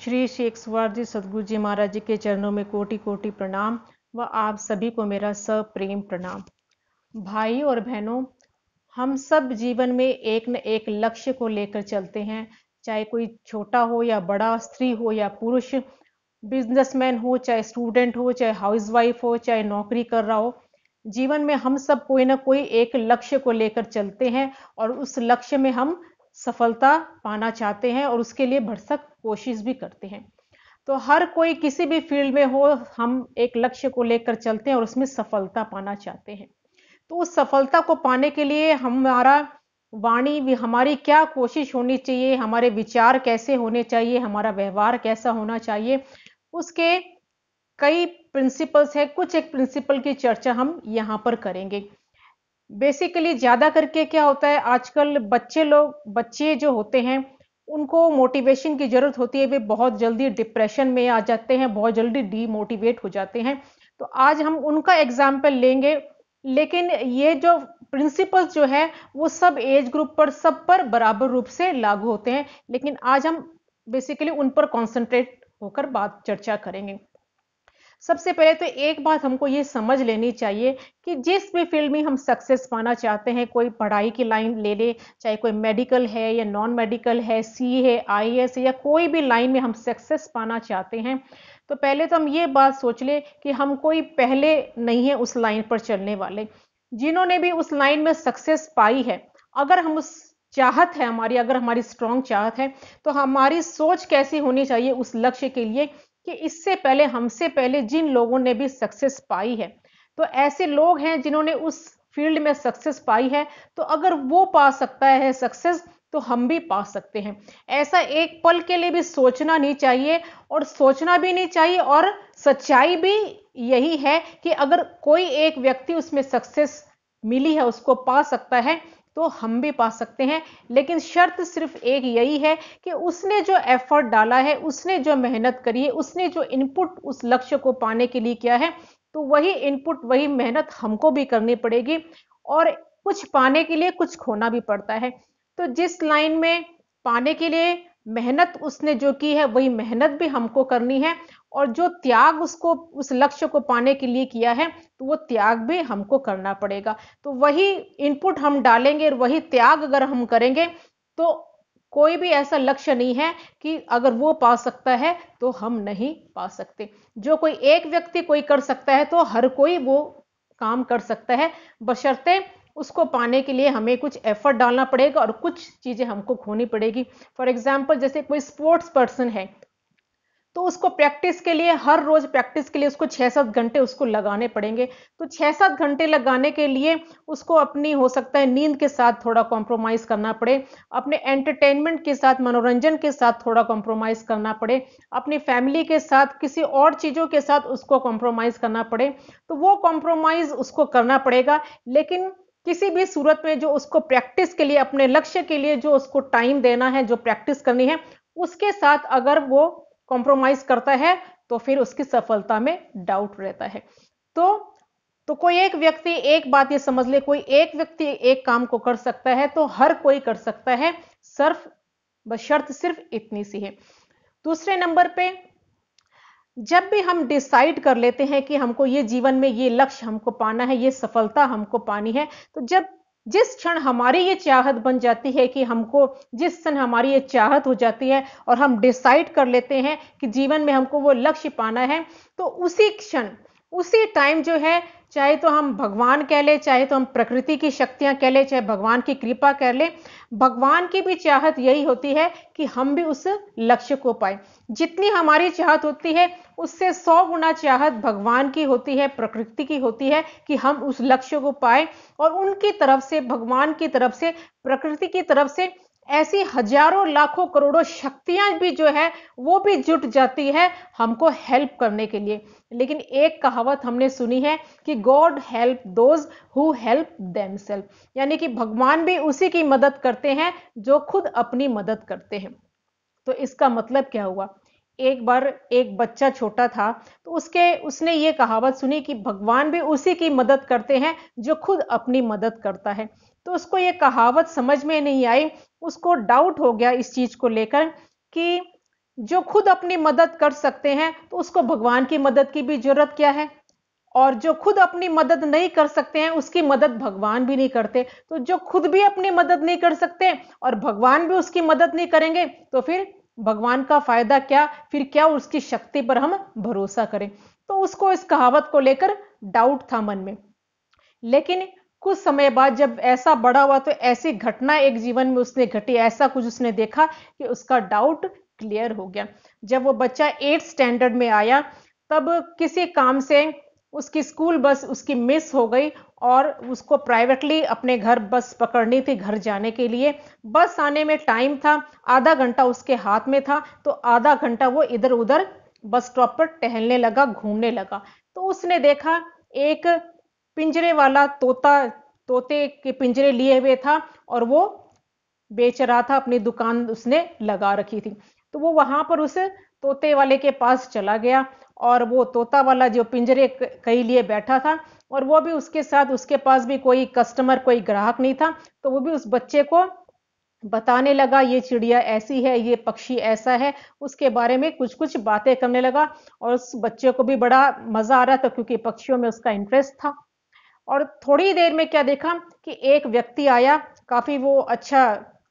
श्री शेखसवार जी सदगुरु जी महाराज जी के चरणों में कोटि कोटि प्रणाम व आप सभी को मेरा सप्रेम प्रणाम। भाई और बहनों, हम सब जीवन में एक न एक लक्ष्य को लेकर चलते हैं, चाहे कोई छोटा हो या बड़ा, स्त्री हो या पुरुष, बिजनेसमैन हो चाहे स्टूडेंट हो चाहे हाउसवाइफ हो चाहे नौकरी कर रहा हो। जीवन में हम सब कोई ना कोई एक लक्ष्य को लेकर चलते हैं और उस लक्ष्य में हम सफलता पाना चाहते हैं और उसके लिए भरसक कोशिश भी करते हैं। तो हर कोई किसी भी फील्ड में हो, हम एक लक्ष्य को लेकर चलते हैं और उसमें सफलता पाना चाहते हैं। तो उस सफलता को पाने के लिए हमारा वाणी भी, हमारी क्या कोशिश होनी चाहिए, हमारे विचार कैसे होने चाहिए, हमारा व्यवहार कैसा होना चाहिए, उसके कई प्रिंसिपल्स है। कुछ एक प्रिंसिपल की चर्चा हम यहाँ पर करेंगे। बेसिकली ज्यादा करके क्या होता है, आजकल बच्चे जो होते हैं उनको मोटिवेशन की जरूरत होती है। वे बहुत जल्दी डिप्रेशन में आ जाते हैं, बहुत जल्दी डीमोटिवेट हो जाते हैं। तो आज हम उनका एग्जाम्पल लेंगे, लेकिन ये जो प्रिंसिपल्स जो है वो सब एज ग्रुप पर, सब पर बराबर रूप से लागू होते हैं। लेकिन आज हम बेसिकली उन पर कॉन्सेंट्रेट होकर बात चर्चा करेंगे। सबसे पहले तो एक बात हमको ये समझ लेनी चाहिए कि जिस भी फील्ड में हम सक्सेस पाना चाहते हैं, कोई पढ़ाई की लाइन ले ले, चाहे कोई मेडिकल है या नॉन मेडिकल है, सी है, आईएएस है, या कोई भी लाइन में हम सक्सेस पाना चाहते हैं, तो पहले तो हम ये बात सोच ले कि हम कोई पहले नहीं है उस लाइन पर चलने वाले। जिन्होंने भी उस लाइन में सक्सेस पाई है, अगर हम उस चाहत है हमारी, अगर हमारी स्ट्रांग चाहत है, तो हमारी सोच कैसी होनी चाहिए उस लक्ष्य के लिए कि इससे पहले, हमसे पहले जिन लोगों ने भी सक्सेस पाई है, तो ऐसे लोग हैं जिन्होंने उस फील्ड में सक्सेस पाई है, तो अगर वो पा सकता है सक्सेस, तो हम भी पा सकते हैं। ऐसा एक पल के लिए भी सोचना नहीं चाहिए, और सोचना भी नहीं चाहिए। और सच्चाई भी यही है कि अगर कोई एक व्यक्ति उसमें सक्सेस मिली है, उसको पा सकता है, तो हम भी पा सकते हैं। लेकिन शर्त सिर्फ एक यही है कि उसने जो एफर्ट डाला है, उसने जो मेहनत करी है, उसने जो इनपुट उस लक्ष्य को पाने के लिए किया है, तो वही इनपुट, वही मेहनत हमको भी करनी पड़ेगी। और कुछ पाने के लिए कुछ खोना भी पड़ता है। तो जिस लाइन में पाने के लिए मेहनत उसने जो की है, वही मेहनत भी हमको करनी है। और जो त्याग उसको उस लक्ष्य को पाने के लिए किया है, तो वो त्याग भी हमको करना पड़ेगा। तो वही इनपुट हम डालेंगे और वही त्याग अगर हम करेंगे, तो कोई भी ऐसा लक्ष्य नहीं है कि अगर वो पा सकता है तो हम नहीं पा सकते। जो कोई एक व्यक्ति कोई कर सकता है, तो हर कोई वो काम कर सकता है, बशर्ते उसको पाने के लिए हमें कुछ एफर्ट डालना पड़ेगा और कुछ चीजें हमको खोनी पड़ेगी। फॉर एग्जाम्पल, जैसे कोई स्पोर्ट्स पर्सन है, तो उसको प्रैक्टिस के लिए, हर रोज प्रैक्टिस के लिए उसको 6-7 घंटे उसको लगाने पड़ेंगे। तो 6-7 घंटे लगाने के लिए उसको अपनी, हो सकता है नींद के साथ थोड़ा कॉम्प्रोमाइज करना पड़े, अपने एंटरटेनमेंट के साथ, मनोरंजन के साथ थोड़ा कॉम्प्रोमाइज करना पड़े, अपनी फैमिली के साथ, किसी और चीजों के साथ उसको कॉम्प्रोमाइज करना पड़े, तो वो कॉम्प्रोमाइज उसको करना पड़ेगा। लेकिन किसी भी सूरत में जो उसको प्रैक्टिस के लिए, अपने लक्ष्य के लिए जो उसको टाइम देना है, जो प्रैक्टिस करनी है, उसके साथ अगर वो कॉम्प्रोमाइज करता है, तो फिर उसकी सफलता में डाउट रहता है। तो कोई एक व्यक्ति, एक बात ये समझ ले, कोई एक व्यक्ति एक काम को कर सकता है, तो हर कोई कर सकता है, सिर्फ बशर्त सिर्फ इतनी सी है। दूसरे नंबर पे, जब भी हम डिसाइड कर लेते हैं कि हमको ये जीवन में ये लक्ष्य हमको पाना है, ये सफलता हमको पानी है, तो जिस क्षण हमारी ये चाहत बन जाती है कि हमको, जिस क्षण हमारी ये चाहत हो जाती है और हम डिसाइड कर लेते हैं कि जीवन में हमको वो लक्ष्य पाना है, तो उसी क्षण, उसी टाइम जो है, चाहे तो हम भगवान कह ले, चाहे तो हम प्रकृति की शक्तियां कह ले, चाहे भगवान की कृपा कह ले, भगवान की भी चाहत यही होती है कि हम भी उस लक्ष्य को पाए। जितनी हमारी चाहत होती है, उससे 100 गुना चाहत भगवान की होती है, प्रकृति की होती है कि हम उस लक्ष्य को पाए। और उनकी तरफ से, भगवान की तरफ से, प्रकृति की तरफ से ऐसी हजारों लाखों करोड़ों शक्तियां भी जो है, वो भी जुट जाती है हमको हेल्प करने के लिए। लेकिन एक कहावत हमने सुनी है कि God help those who help themselves, यानी कि भगवान भी उसी की मदद करते हैं जो खुद अपनी मदद करते हैं। तो इसका मतलब क्या हुआ, एक बार एक बच्चा छोटा था, तो उसने ये कहावत सुनी कि भगवान भी उसी की मदद करते हैं जो खुद अपनी मदद करता है। तो उसको ये कहावत समझ में नहीं आई, उसको डाउट हो गया इस चीज को लेकर कि जो खुद अपनी मदद कर सकते हैं तो उसको भगवान की मदद की भी जरूरत क्या है, और जो खुद अपनी मदद नहीं कर सकते हैं उसकी मदद भगवान भी नहीं करते। तो जो खुद भी अपनी मदद नहीं कर सकते और भगवान भी उसकी मदद नहीं करेंगे तो फिर भगवान का फायदा क्या, फिर क्या उसकी शक्ति पर हम भरोसा करें। तो उसको इस कहावत को लेकर डाउट था मन में। लेकिन कुछ समय बाद जब ऐसा बड़ा हुआ तो ऐसी घटना एक जीवन में उसने घटी, ऐसा कुछ उसने देखा कि उसका डाउट क्लियर हो गया। जब वो बच्चा 8th स्टैंडर्ड में आया तब किसी काम से उसकी स्कूल बस उसकी मिस हो गई और उसको प्राइवेटली अपने घर बस पकड़नी थी घर जाने के लिए। बस आने में टाइम था, आधा घंटा उसके हाथ में था, तो आधा घंटा वो इधर उधर बस स्टॉप पर टहलने लगा, घूमने लगा। तो उसने देखा एक पिंजरे वाला तोता, तोते के पिंजरे लिए हुए था और वो बेच रहा था, अपनी दुकान उसने लगा रखी थी। तो वो वहां पर उस तोते वाले के पास चला गया और वो तोता वाला जो पिंजरे कई लिए बैठा था और वो भी उसके साथ, उसके पास भी कोई कस्टमर, कोई ग्राहक नहीं था, तो वो भी उस बच्चे को बताने लगा ये चिड़िया ऐसी है, ये पक्षी ऐसा है, उसके बारे में कुछ कुछ बातें करने लगा। और उस बच्चे को भी बड़ा मजा आ रहा था क्योंकि पक्षियों में उसका इंटरेस्ट था। और थोड़ी देर में क्या देखा कि एक व्यक्ति आया, काफी वो अच्छा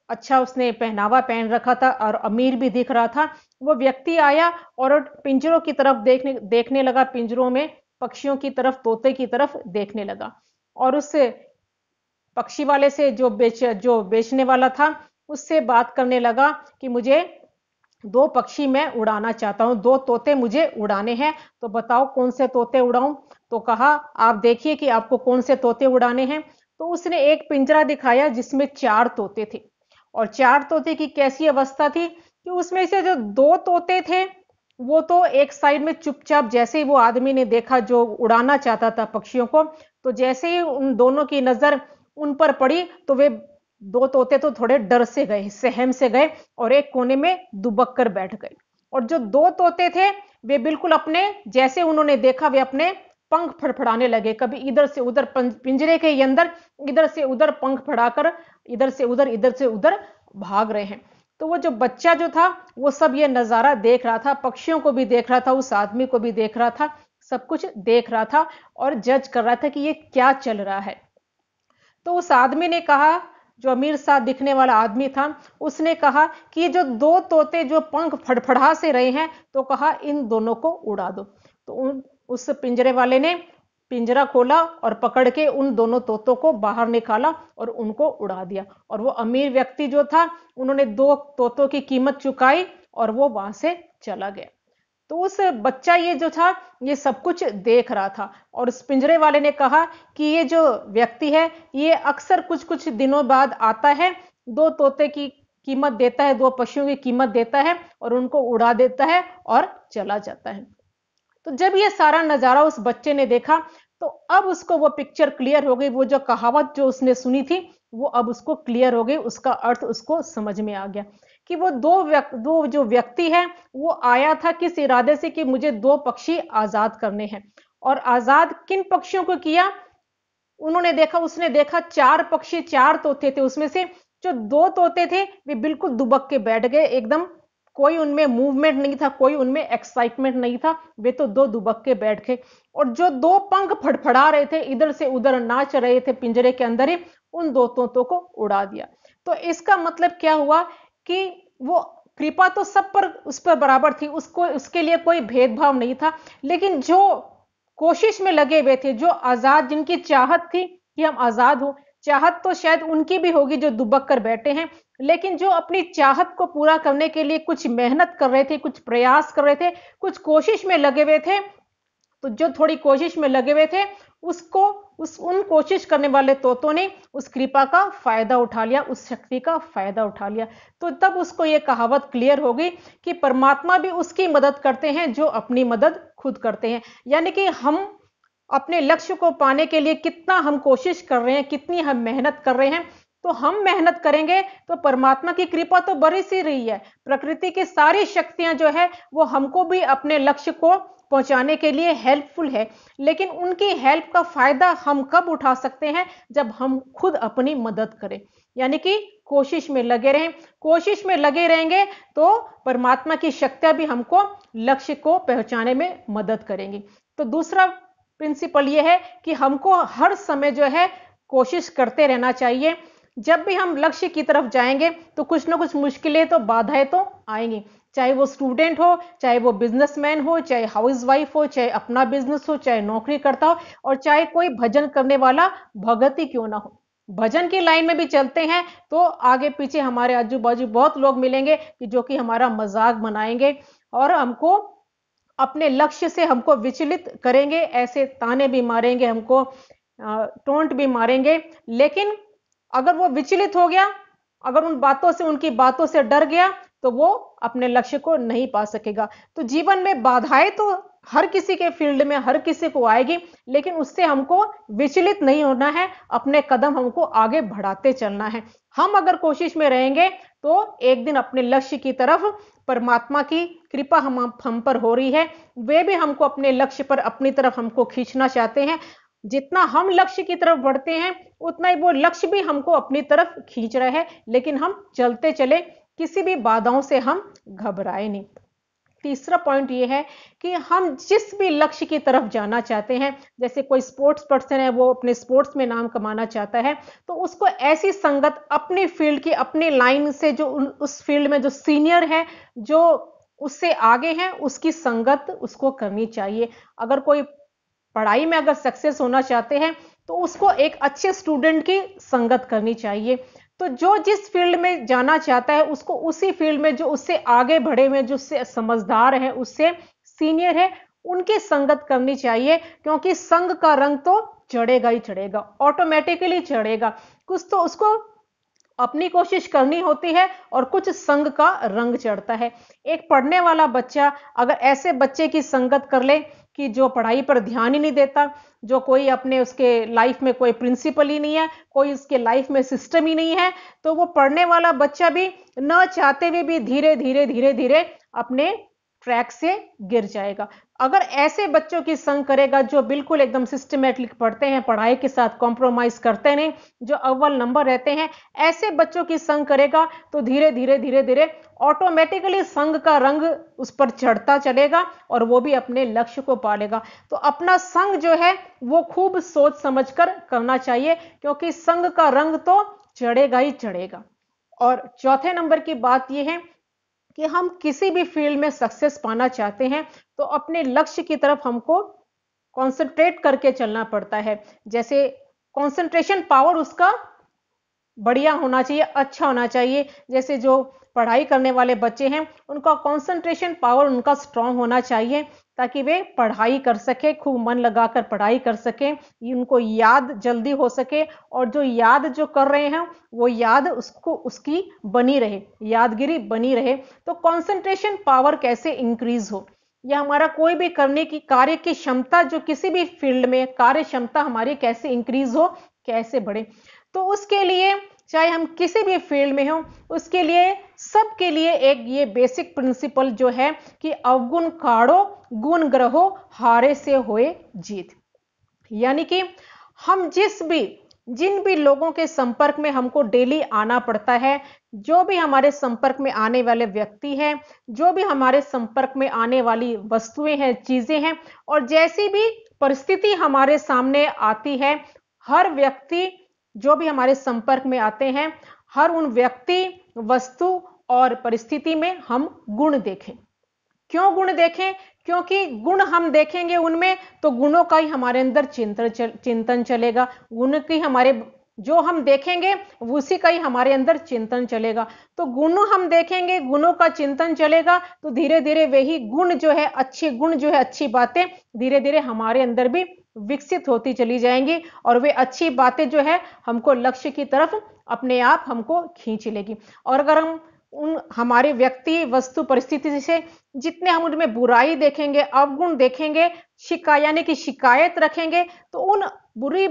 अच्छा उसने पहनावा पहन रखा था और अमीर भी दिख रहा था। वो व्यक्ति आया और पिंजरों की तरफ देखने देखने लगा, पिंजरों में पक्षियों की तरफ, तोते की तरफ देखने लगा। और उस पक्षी वाले से जो बेचने वाला था उससे बात करने लगा कि मुझे 2 पक्षी मैं उड़ाना चाहता हूं, 2 तोते मुझे उड़ाने हैं, तो बताओ कौन से तोते उड़ाऊं। तो कहा आप देखिए कि आपको कौन से तोते उड़ाने हैं। तो उसने एक पिंजरा दिखाया जिसमें 4 तोते थे और 4 तोते की कैसी अवस्था थी कि उसमें से जो 2 तोते थे वो तो एक साइड में चुपचाप, जैसे ही वो आदमी ने देखा जो उड़ाना चाहता था पक्षियों को, तो जैसे ही उन दोनों की नजर उन पर पड़ी तो वे 2 तोते तो थोड़े डर से गए, सहम से गए और एक कोने में दुबक कर बैठ गए। और जो 2 तोते थे वे बिल्कुल अपने, जैसे उन्होंने देखा वे अपने पंख फड़फड़ाने लगे, कभी इधर से उधर, पिंजरे के अंदर इधर से उधर पंख फड़ाकर इधर से उधर भाग रहे हैं। तो वो जो बच्चा जो था वो सब ये नजारा देख रहा था, पक्षियों को भी देख रहा था, उस आदमी को भी देख रहा था, सब कुछ देख रहा था और जज कर रहा था कि ये क्या चल रहा है। तो उस आदमी ने कहा, जो अमीर सा दिखने वाला आदमी था, उसने कहा कि ये जो 2 तोते जो पंख फड़फड़ा से रहे हैं, तो कहा इन दोनों को उड़ा दो। तो उस पिंजरे वाले ने पिंजरा खोला और पकड़ के उन दोनों तोतों को बाहर निकाला और उनको उड़ा दिया। और वो अमीर व्यक्ति जो था उन्होंने 2 तोतों की कीमत चुकाई और वो वहां से चला गया। तो उस बच्चा ये जो था ये सब कुछ देख रहा था और उस पिंजरे वाले ने कहा कि ये जो व्यक्ति है ये अक्सर कुछ कुछ दिनों बाद आता है, 2 तोते की कीमत देता है, 2 पक्षियों की कीमत देता है और उनको उड़ा देता है और चला जाता है। तो जब ये सारा नजारा उस बच्चे ने देखा तो अब उसको वो पिक्चर क्लियर हो गई, वो जो कहावत जो उसने सुनी थी वो अब उसको क्लियर हो गई, उसका अर्थ उसको समझ में आ गया कि वो दो जो व्यक्ति है वो आया था किस इरादे से कि मुझे 2 पक्षी आजाद करने हैं। और आजाद किन पक्षियों को किया, उन्होंने देखा, उसने देखा 4 पक्षी, 4 तोते थे, उसमें से जो 2 तोते थे वे बिल्कुल दुबक के बैठ गए एकदम, कोई उनमें मूवमेंट नहीं था, कोई उनमें एक्साइटमेंट नहीं था, वे तो 2 दुबक के बैठ गए। और जो 2 पंख फड़फड़ा रहे थे, इधर से उधर नाच रहे थे पिंजरे के अंदर ही, उन 2 तोतों को उड़ा दिया। तो इसका मतलब क्या हुआ कि वो कृपा तो सब पर, उस पर बराबर थी, उसको उसके लिए कोई भेदभाव नहीं था। लेकिन जो कोशिश में लगे हुए थे, जो आजाद, जिनकी चाहत थी कि हम आजाद हो, चाहत तो शायद उनकी भी होगी जो दुबक कर बैठे हैं, लेकिन जो अपनी चाहत को पूरा करने के लिए कुछ मेहनत कर रहे थे, कुछ प्रयास कर रहे थे, कुछ कोशिश में लगे हुए थे, तो जो थोड़ी कोशिश में लगे हुए थे उसको, उन कोशिश करने वाले तोतों ने उस कृपा का फायदा उठा लिया, उस शक्ति का फायदा उठा लिया। तो तब उसको ये कहावत क्लियर हो गई कि परमात्मा भी उसकी मदद करते हैं जो अपनी मदद खुद करते हैं। यानी कि हम अपने लक्ष्य को पाने के लिए कितना हम कोशिश कर रहे हैं, कितनी हम मेहनत कर रहे हैं, तो हम मेहनत करेंगे तो परमात्मा की कृपा तो बरस ही रही है। प्रकृति की सारी शक्तियां जो है वो हमको भी अपने लक्ष्य को पहुंचाने के लिए हेल्पफुल है, लेकिन उनकी हेल्प का फायदा हम कब उठा सकते हैं, जब हम खुद अपनी मदद करें। यानी कि कोशिश में लगे रहें। कोशिश में लगे रहेंगे तो परमात्मा की शक्तियां भी हमको लक्ष्य को पहुंचाने में मदद करेंगी। तो दूसरा प्रिंसिपल ये है कि हमको हर समय जो है कोशिश करते रहना चाहिए। जब भी हम लक्ष्य की तरफ जाएंगे तो कुछ ना कुछ मुश्किलें तो बाधाएं तो आएंगी, चाहे वो स्टूडेंट हो, चाहे वो बिजनेसमैन हो, चाहे हाउसवाइफ हो, चाहे अपना बिजनेस हो, चाहे नौकरी करता हो, और चाहे कोई भजन करने वाला भगत ही क्यों ना हो। भजन की लाइन में भी चलते हैं तो आगे पीछे हमारे आजू बाजू बहुत लोग मिलेंगे कि जो कि हमारा मजाक बनाएंगे और हमको अपने लक्ष्य से हमको विचलित करेंगे, ऐसे ताने भी मारेंगे, हमको टोंट भी मारेंगे। लेकिन अगर वो विचलित हो गया, अगर उन बातों से, उनकी बातों से डर गया, तो वो अपने लक्ष्य को नहीं पा सकेगा। तो जीवन में बाधाएं तो हर किसी के फील्ड में हर किसी को आएगी, लेकिन उससे हमको विचलित नहीं होना है, अपने कदम हमको आगे बढ़ाते चलना है। हम अगर कोशिश में रहेंगे तो एक दिन अपने लक्ष्य की तरफ, परमात्मा की कृपा हम पर हो रही है, वे भी हमको अपने लक्ष्य पर अपनी तरफ हमको खींचना चाहते हैं। जितना हम लक्ष्य की तरफ बढ़ते हैं उतना ही वो लक्ष्य भी हमको अपनी तरफ खींच रहा है, लेकिन हम चलते चले, किसी भी बाधाओं से हम घबराए नहीं। तीसरा पॉइंट ये है कि हम जिस भी लक्ष्य की तरफ जाना चाहते हैं, जैसे कोई स्पोर्ट्स पर्सन है, वो अपने स्पोर्ट्स में नाम कमाना चाहता है, तो उसको ऐसी संगत अपनी फील्ड की, अपनी लाइन से, जो उस फील्ड में जो सीनियर है, जो उससे आगे है, उसकी संगत उसको करनी चाहिए। अगर कोई पढ़ाई में अगर सक्सेस होना चाहते हैं तो उसको एक अच्छे स्टूडेंट की संगत करनी चाहिए। तो जो जिस फील्ड में जाना चाहता है उसको उसी फील्ड में जो उससे आगे बढ़े हुए, जो उससे समझदार है, उससे सीनियर है, उनकी संगत करनी चाहिए। क्योंकि संग का रंग तो चढ़ेगा ही चढ़ेगा, ऑटोमेटिकली चढ़ेगा। कुछ तो उसको अपनी कोशिश करनी होती है और कुछ संग का रंग चढ़ता है। एक पढ़ने वाला बच्चा अगर ऐसे बच्चे की संगत कर ले कि जो पढ़ाई पर ध्यान ही नहीं देता, जो कोई अपने उसके लाइफ में कोई प्रिंसिपल ही नहीं है, कोई उसके लाइफ में सिस्टम ही नहीं है, तो वो पढ़ने वाला बच्चा भी न चाहते हुए भी धीरे धीरे धीरे धीरे अपने ट्रैक से गिर जाएगा। अगर ऐसे बच्चों की संग करेगा जो बिल्कुल एकदम सिस्टमेटिक पढ़ते हैं, पढ़ाई के साथ कॉम्प्रोमाइज करते नहीं, जो अव्वल नंबर रहते हैं, ऐसे बच्चों की संग करेगा तो धीरे धीरे धीरे धीरे ऑटोमेटिकली संग का रंग उस पर चढ़ता चलेगा और वो भी अपने लक्ष्य को पालेगा। तो अपना संग जो है वो खूब सोच समझकर करना चाहिए, क्योंकि संग का रंग तो चढ़ेगा ही चढ़ेगा। और चौथे नंबर की बात यह है कि हम किसी भी फील्ड में सक्सेस पाना चाहते हैं तो अपने लक्ष्य की तरफ हमको कंसंट्रेट करके चलना पड़ता है। जैसे कंसंट्रेशन पावर उसका बढ़िया होना चाहिए, अच्छा होना चाहिए। जैसे जो पढ़ाई करने वाले बच्चे हैं उनका कंसंट्रेशन पावर उनका स्ट्रांग होना चाहिए, ताकि वे पढ़ाई कर सके, खूब मन लगाकर पढ़ाई कर सके, उनको याद जल्दी हो सके, और जो याद जो कर रहे हैं वो याद उसको उसकी बनी रहे, यादगिरी बनी रहे। तो कंसंट्रेशन पावर कैसे इंक्रीज हो, या हमारा कोई भी करने की कार्य की क्षमता, जो किसी भी फील्ड में कार्य क्षमता हमारी कैसे इंक्रीज हो, कैसे बढ़े। तो उसके लिए चाहे हम किसी भी फील्ड में हो, उसके लिए सबके लिए एक ये बेसिक प्रिंसिपल जो है कि अवगुण काढ़ो गुण ग्रहो हारे से होए जीत। यानी कि हम जिन भी लोगों के संपर्क में हमको डेली आना पड़ता है, जो भी हमारे संपर्क में आने वाले व्यक्ति हैं, जो भी हमारे संपर्क में आने वाली वस्तुएं हैं, चीजें हैं, और जैसी भी परिस्थिति हमारे सामने आती है, हर व्यक्ति जो भी हमारे संपर्क में आते हैं, हर उन व्यक्ति, वस्तु और परिस्थिति में हम गुण देखें। क्यों गुण देखें? क्योंकि गुण हम देखेंगे उनमें तो गुणों का ही हमारे अंदर चिंतन चलेगा। गुण की हमारे जो हम देखेंगे उसी का ही हमारे अंदर चिंतन चलेगा। तो गुण हम देखेंगे, गुणों का चिंतन चलेगा, तो धीरे धीरे वही गुण जो है, अच्छे गुण जो है, अच्छी बातें धीरे धीरे हमारे अंदर भी विकसित होती चली जाएंगी, और वे अच्छी बातें जो है हमको लक्ष्य की तरफ अपने आप हमको खींच लेगी। और अगर हम उन हमारे व्यक्ति, वस्तु, परिस्थिति से जितने हम उनमें बुराई देखेंगे, अवगुण देखेंगे, यानी कि शिकायत रखेंगे, तो उन बुरी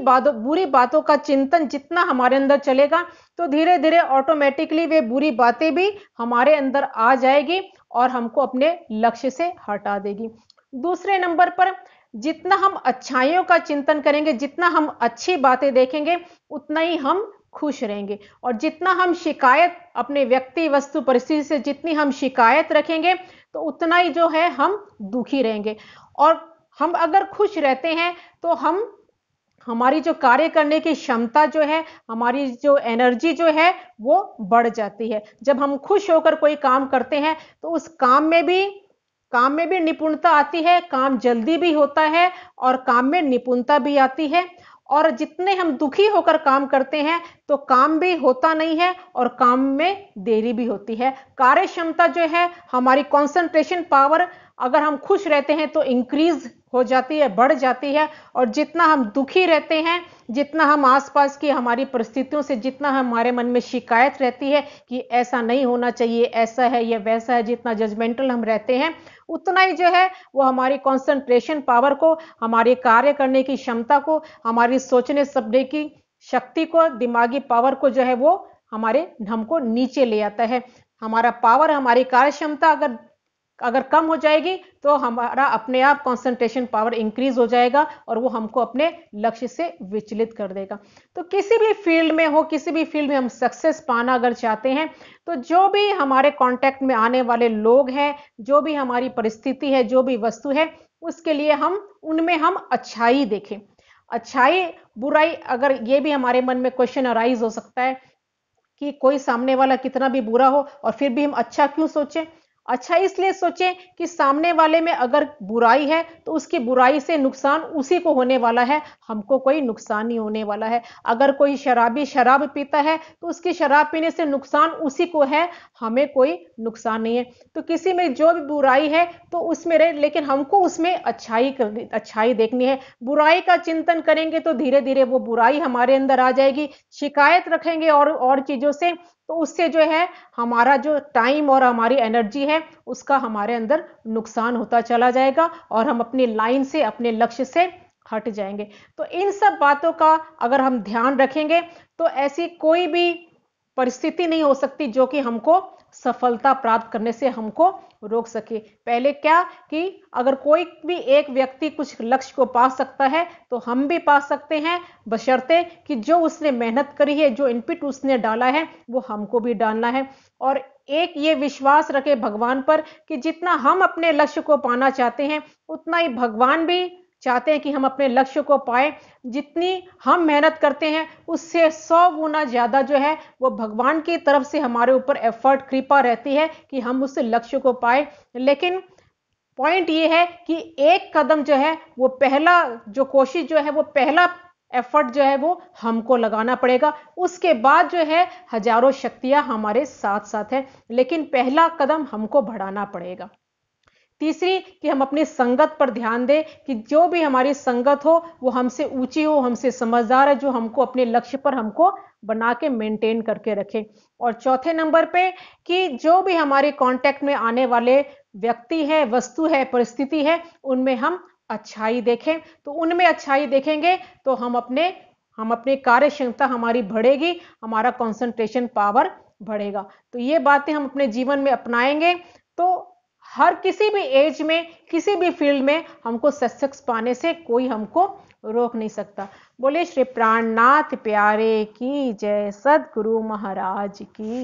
बातों का चिंतन जितना हमारे अंदर चलेगा, तो धीरे धीरे ऑटोमेटिकली वे बुरी बातें भी हमारे अंदर आ जाएगी और हमको अपने लक्ष्य से हटा देगी। दूसरे नंबर पर, जितना हम अच्छाइयों का चिंतन करेंगे, जितना हम अच्छी बातें देखेंगे, उतना ही हम खुश रहेंगे। और जितना हम शिकायत अपने व्यक्ति, वस्तु, परिस्थिति से जितनी हम शिकायत रखेंगे तो उतना ही जो है हम दुखी रहेंगे। और हम अगर खुश रहते हैं तो हमारी जो कार्य करने की क्षमता जो है, हमारी जो एनर्जी जो है वो बढ़ जाती है। जब हम खुश होकर कोई काम करते हैं तो उस काम में भी निपुणता आती है, काम जल्दी भी होता है और काम में निपुणता भी आती है। और जितने हम दुखी होकर काम करते हैं तो काम भी होता नहीं है और काम में देरी भी होती है। कार्य क्षमता जो है, हमारी कंसंट्रेशन पावर, अगर हम खुश रहते हैं तो इंक्रीज हो जाती है, बढ़ जाती है। और जितना हम दुखी रहते हैं, जितना हम आसपास की हमारी परिस्थितियों से, जितना हमारे मन में शिकायत रहती है कि ऐसा नहीं होना चाहिए, ऐसा है या वैसा है, जितना जजमेंटल हम रहते हैं, उतना ही जो है वो हमारी कंसंट्रेशन पावर को, हमारे कार्य करने की क्षमता को, हमारी सोचने समझने की शक्ति को, दिमागी पावर को जो है वो हमको नीचे ले आता है। हमारा पावर, हमारी कार्य क्षमता अगर कम हो जाएगी तो हमारा अपने आप कंसंट्रेशन पावर इंक्रीज हो जाएगा और वो हमको अपने लक्ष्य से विचलित कर देगा। तो किसी भी फील्ड में हो, किसी भी फील्ड में हम सक्सेस पाना अगर चाहते हैं तो जो भी हमारे कांटेक्ट में आने वाले लोग हैं, जो भी हमारी परिस्थिति है, जो भी वस्तु है, उसके लिए उनमें हम अच्छाई देखें। अच्छाई, बुराई, अगर ये भी हमारे मन में क्वेश्चन अराइज हो सकता है कि कोई सामने वाला कितना भी बुरा हो और फिर भी हम अच्छा क्यों सोचें। अच्छा इसलिए सोचें कि सामने वाले में अगर बुराई है तो उसकी बुराई से नुकसान उसी को होने वाला है, हमको कोई नुकसान नहीं होने वाला है। अगर कोई शराबी शराब पीता है तो उसकी शराब पीने से नुकसान उसी को है, हमें कोई नुकसान नहीं है। तो किसी में जो भी बुराई है तो उसमें रहे, लेकिन हमको उसमें अच्छाई देखनी है। बुराई का चिंतन करेंगे तो धीरे धीरे वो बुराई हमारे अंदर आ जाएगी। शिकायत रखेंगे और चीजों से, तो उससे जो है हमारा जो टाइम और हमारी एनर्जी है उसका हमारे अंदर नुकसान होता चला जाएगा और हम अपनी लाइन से, अपने लक्ष्य से हट जाएंगे। तो इन सब बातों का अगर हम ध्यान रखेंगे तो ऐसी कोई भी परिस्थिति नहीं हो सकती जो कि हमको सफलता प्राप्त करने से हमको रोक सके। पहले क्या कि अगर कोई भी एक व्यक्ति कुछ लक्ष्य को पा सकता है तो हम भी पा सकते हैं, बशर्ते कि जो उसने मेहनत करी है, जो इनपुट उसने डाला है वो हमको भी डालना है। और एक ये विश्वास रखे भगवान पर कि जितना हम अपने लक्ष्य को पाना चाहते हैं उतना ही भगवान भी चाहते हैं कि हम अपने लक्ष्य को पाए। जितनी हम मेहनत करते हैं उससे 100 गुना ज्यादा जो है वो भगवान की तरफ से हमारे ऊपर एफर्ट, कृपा रहती है कि हम उस लक्ष्य को पाए। लेकिन पॉइंट ये है कि एक कदम जो है वो पहला जो कोशिश जो है वो पहला एफर्ट जो है वो हमको लगाना पड़ेगा। उसके बाद जो है हजारों शक्तियां हमारे साथ साथ है, लेकिन पहला कदम हमको बढ़ाना पड़ेगा। तीसरी कि हम अपनी संगत पर ध्यान दें कि जो भी हमारी संगत हो वो हमसे ऊंची हो, हमसे समझदार है, जो हमको अपने लक्ष्य पर हमको बना के मेंटेन करके रखे। और चौथे नंबर पे कि जो भी हमारे कांटेक्ट में आने वाले व्यक्ति है, वस्तु है, परिस्थिति है, उनमें हम अच्छाई देखें। तो उनमें अच्छाई देखेंगे तो हम अपने कार्य क्षमता हमारी बढ़ेगी, हमारा कंसंट्रेशन पावर बढ़ेगा। तो ये बातें हम अपने जीवन में अपनाएंगे तो हर किसी भी एज में, किसी भी फील्ड में हमको सक्सेस पाने से कोई हमको रोक नहीं सकता। बोले श्री प्राणनाथ प्यारे की जय, सद्गुरु महाराज की।